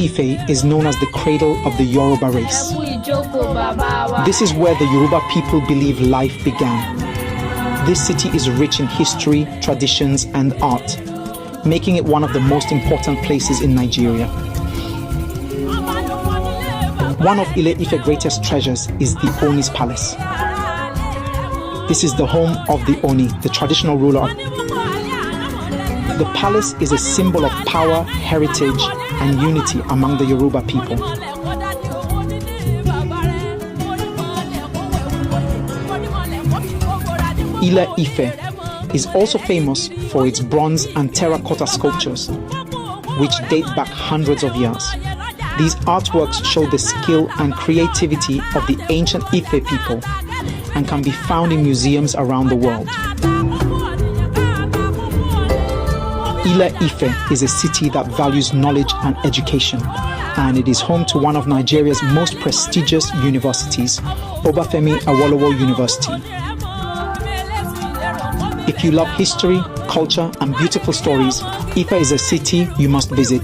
Ife is known as the cradle of the Yoruba race. This is where the Yoruba people believe life began. This city is rich in history, traditions, and art, making it one of the most important places in Nigeria. One of Ile Ife's greatest treasures is the Oni's palace. This is the home of the Oni, the traditional ruler. The palace is a symbol of power, heritage, and unity among the Yoruba people. Ile Ife is also famous for its bronze and terracotta sculptures, which date back hundreds of years. These artworks show the skill and creativity of the ancient Ife people and can be found in museums around the world. Ile Ife is a city that values knowledge and education, and it is home to one of Nigeria's most prestigious universities, Obafemi Awolowo University. If you love history, culture, and beautiful stories, Ife is a city you must visit.